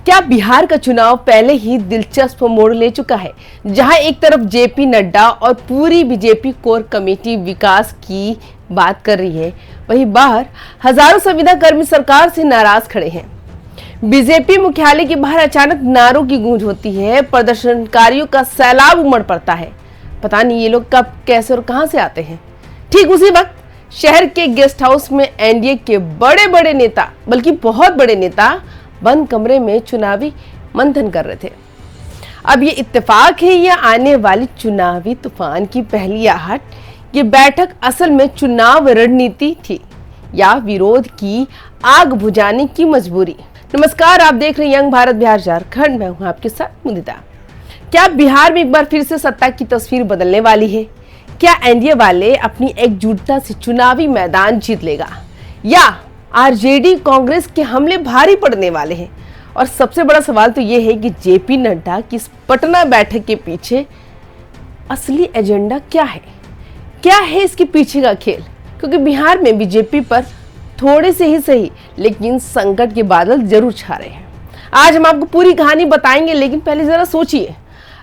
क्या बिहार का चुनाव पहले ही दिलचस्प मोड़ ले चुका है, जहां एक तरफ जेपी नड्डा और पूरी बीजेपी कोर कमेटी विकास की बात कर रही है, वहीं बाहर हजारों संविदा कर्मी सरकार से नाराज खड़े हैं। बीजेपी मुख्यालय के बाहर अचानक नारों की गूंज होती है, प्रदर्शनकारियों का सैलाब उमड़ पड़ता है। पता नहीं ये लोग कब, कैसे और कहां से आते हैं। ठीक उसी वक्त शहर के गेस्ट हाउस में एनडीए के बड़े बड़े नेता, बल्कि बहुत बड़े नेता बंद कमरे में चुनावी मंथन कर रहे थे। अब ये इत्तेफाक है या आने वाली चुनावी तूफान की पहली आहट? ये बैठक असल में चुनाव रणनीति थी या विरोध की आग बुझाने की मजबूरी? नमस्कार, आप देख रहे हैं यंग भारत बिहार झारखंड। मैं हूं आपके साथ मुदिता। क्या बिहार में एक बार फिर से सत्ता की तस्वीर बदलने वाली है? क्या एनडीए वाले अपनी एकजुटता से चुनावी मैदान जीत लेगा या आरजेडी कांग्रेस के हमले भारी पड़ने वाले हैं? और सबसे बड़ा सवाल तो यह है कि जेपी नड्डा की इस पटना बैठक के पीछे असली एजेंडा क्या है? क्या है इसके पीछे का खेल? क्योंकि बिहार में बीजेपी पर थोड़े से ही सही, लेकिन संकट के बादल जरूर छा रहे हैं। आज हम आपको पूरी कहानी बताएंगे, लेकिन पहले जरा सोचिए,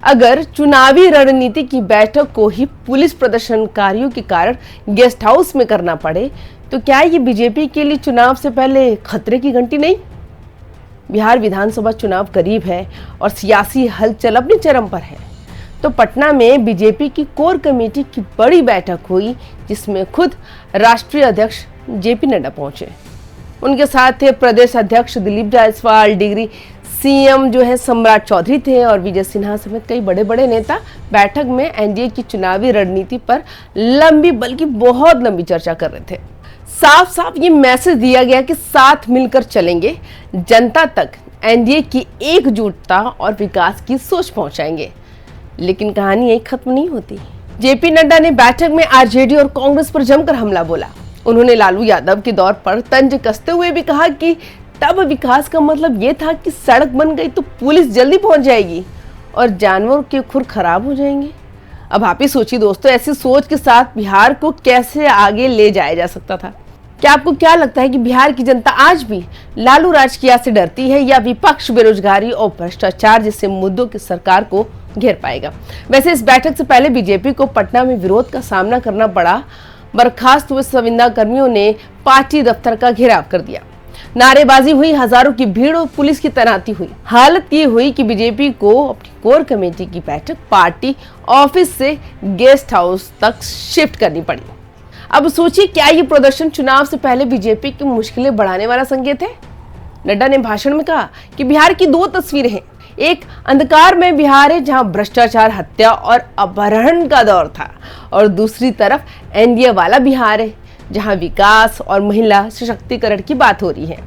अगर चुनावी रणनीति की बैठक को ही पुलिस प्रदर्शनकारियों के कारण गेस्ट हाउस में करना पड़े, तो क्या ये बीजेपी के लिए चुनाव से पहले खतरे की घंटी नहीं? बिहार विधानसभा चुनाव करीब है और सियासी हलचल अपने चरम पर है। तो पटना में बीजेपी की कोर कमेटी की बड़ी बैठक हुई, जिसमें खुद राष्ट्रीय अध्यक्ष जेपी नड्डा पहुंचे। उनके साथ थे प्रदेश अध्यक्ष दिलीप जायसवाल, डिग्री सीएम जो है सम्राट चौधरी थे और विजय सिन्हा समेत कई बड़े बड़े नेता बैठक में एनडीए की चुनावी रणनीति पर लंबी, बल्कि बहुत लंबी चर्चा कर रहे थे। साफ साफ ये मैसेज दिया गया कि साथ मिलकर चलेंगे, जनता तक एनडीए की एकजुटता और विकास की सोच पहुंचाएंगे। लेकिन कहानी यही खत्म नहीं होती। जेपी नड्डा ने बैठक में आरजेडी और कांग्रेस पर जमकर हमला बोला। उन्होंने लालू यादव के दौर पर तंज कसते हुए भी कहा कि तब विकास का मतलब ये था कि सड़क बन गई तो पुलिस जल्दी पहुंच जाएगी और जानवरों के खुर खराब हो जाएंगे। अब आप ही सोचिए दोस्तों, ऐसी सोच के साथ बिहार को कैसे आगे ले जाया जा सकता था? क्या आपको क्या लगता है कि बिहार की जनता आज भी लालू राजकीय से डरती है या विपक्ष बेरोजगारी और भ्रष्टाचार जैसे मुद्दों की सरकार को घेर पाएगा? वैसे इस बैठक से पहले बीजेपी को पटना में विरोध का सामना करना पड़ा। बर्खास्त हुए संविदा कर्मियों ने पार्टी दफ्तर का घेराव कर दिया, नारेबाजी हुई, हजारों की भीड़ और पुलिस की तैनाती हुई। हालत ये हुई कि बीजेपी को अपनी कोर कमेटी की बैठक पार्टी ऑफिस से गेस्ट हाउस तक शिफ्ट करनी पड़ी। अब सोचिए, क्या ये प्रदर्शन चुनाव से पहले बीजेपी की मुश्किलें बढ़ाने वाला संकेत है? नड्डा ने भाषण में कहा कि बिहार की दो तस्वीरें हैं। एक अंधकार में बिहार है, जहां भ्रष्टाचार, हत्या और अपहरण का दौर था, और दूसरी तरफ एनडीए वाला बिहार है, जहां विकास और महिला सशक्तिकरण की बात हो रही है।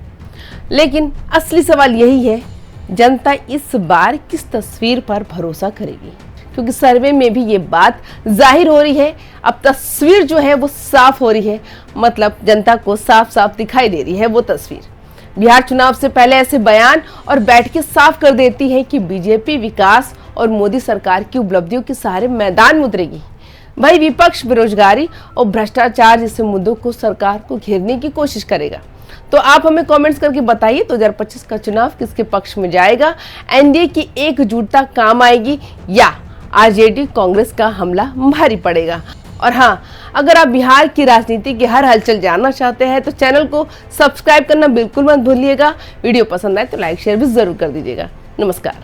लेकिन असली सवाल यही है, जनता इस बार किस तस्वीर पर भरोसा करेगी? क्योंकि सर्वे में भी ये बात जाहिर हो रही है। अब तस्वीर जो है वो साफ हो रही है, मतलब जनता को साफ साफ दिखाई दे रही है वो तस्वीर। बिहार चुनाव से पहले ऐसे बयान और बैठकें साफ कर देती है कि बीजेपी विकास और मोदी सरकार की उपलब्धियों के सहारे मैदान में उतरेगी। भाई विपक्ष बेरोजगारी और भ्रष्टाचार जैसे मुद्दों को सरकार को घेरने की कोशिश करेगा। तो आप हमें कमेंट्स करके बताइए, 2025 का चुनाव किसके पक्ष में जाएगा? एनडीए की एकजुटता काम आएगी या आरजेडी कांग्रेस का हमला भारी पड़ेगा? और हाँ, अगर आप बिहार की राजनीति की हर हलचल जानना चाहते हैं तो चैनल को सब्सक्राइब करना बिल्कुल मत भूलिएगा। वीडियो पसंद आए तो लाइक शेयर भी जरूर कर दीजिएगा। नमस्कार।